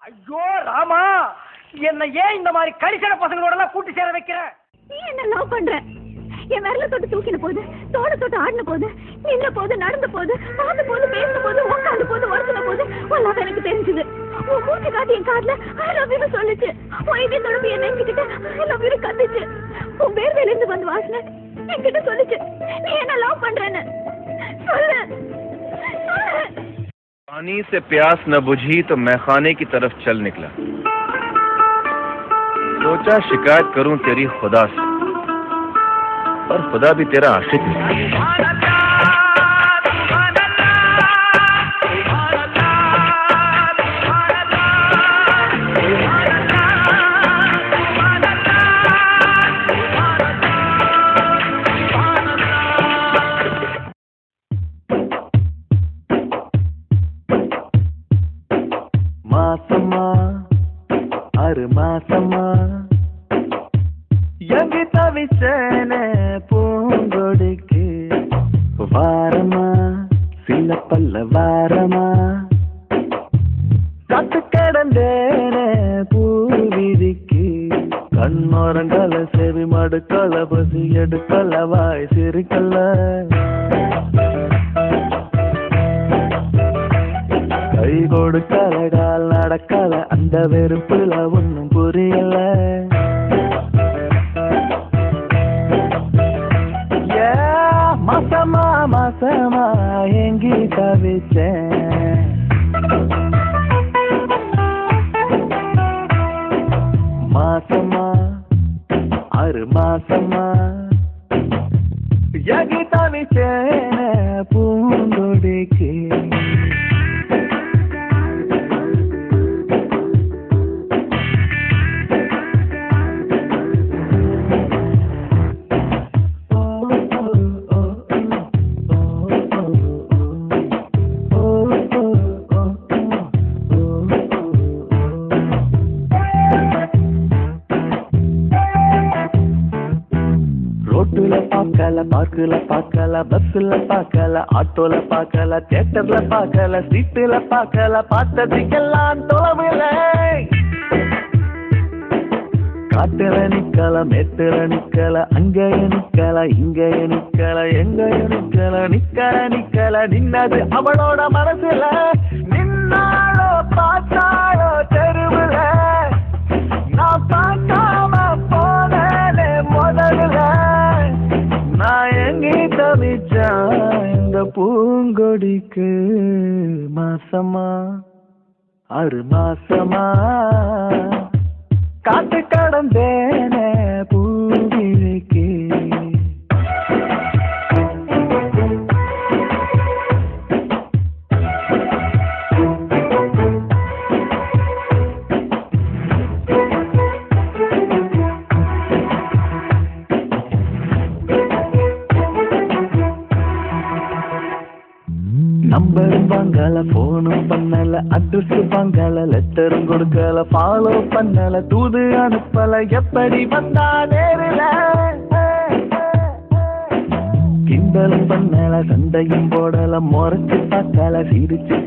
ஐயோ ராமா, என்ன ஏன் இந்த மாதிரி கரிசன பசங்களோட எல்லாம் கூட்டி சேர வைக்கிற? நீ என்ன லவ் பண்ற? என் விரல தொட்டு தூக்கின போது, தோட தொட்டு ஆடின போது, நின்ற போது, நடந்த போது, பார்த்த போது, பேசின போது, உட்காந்த போது, உடச்சுன போது எல்லாம் எனக்கு தெரிஞ்சது. உன் மூச்சு காட்டி என் காதுல ஐ லவ் யூ சொல்லுச்சு. உன் இதே தொடர்பு என் நெஞ்சுக்கிட்ட ஐ லவ் யூ கத்துச்சு. உன் வேர்வையில இருந்து வந்து வாசனை என்கிட்ட சொல்லுச்சு நீ என்ன லவ் பண்றேன்னு. சொல்லு சொல்லு. पानी से प्यास न बुझी तो मैं खाने की तरफ चल निकला। सोचा शिकायत करूं तेरी खुदा से, पर खुदा भी तेरा आशिक है। மாசமா ஆறு மாசமா எங்க தவிச்சன பூங்கொடிக்கு வாரமா சில பல்ல வாரமா காத்து கடந்தேன பூவிதிக்கு கண்ணோரங்கல செவி மடுக்கல பசி எடுக்கல வாய் சிரிக்கல கை கொடுக்கல கால் நடக்கல அந்த வெறுப்புல ஒன்னும் புரியல. மாசமா மாசமா எங்கி தவிச்சேன். மாசமா ஆறு மாசமா எங்கி தவிச்சேன் பூங்கொடிக்கு. ரோட்டுல பாக்கல, பார்க்குல பாக்கல, பஸ்ல பாக்கல, ஆட்டோல பாக்கல, தியேட்டர்ல பாக்கல, சீட்டுல பாக்கல, பார்த்ததுக்கெல்லாம் தொலைவில. காட்டுல நிக்கல, மேட்டுல நிக்கல, அங்கய நிக்கல, இங்கய நிக்கல, எங்கய நிக்கல, நிக்கல நிக்கல நின்னது அவளோட மனசுல. நின்னாலோ பார்த்தாலோ தெருவுல, நான் பார்க்காம போனே முதல்ல. நான் எங்கே தவிச்சேன் இந்த பூங்கொடிக்கு. மாசமா ஆறு மாசமா காத்து கடந்தேன பூவிக்கு. நம்பரும் வாங்கல, போனும் பண்ணல, அட்ரஸ் வாங்கல, லெட்டரும் கொடுக்கல, ஃபாலோ பண்ணல, தூது அனுப்பல, எப்படி வந்தா நேரில. கிண்டலும் பண்ணல, சண்டையும் போடல, முறைச்சு பார்க்கல, சிரிச்சு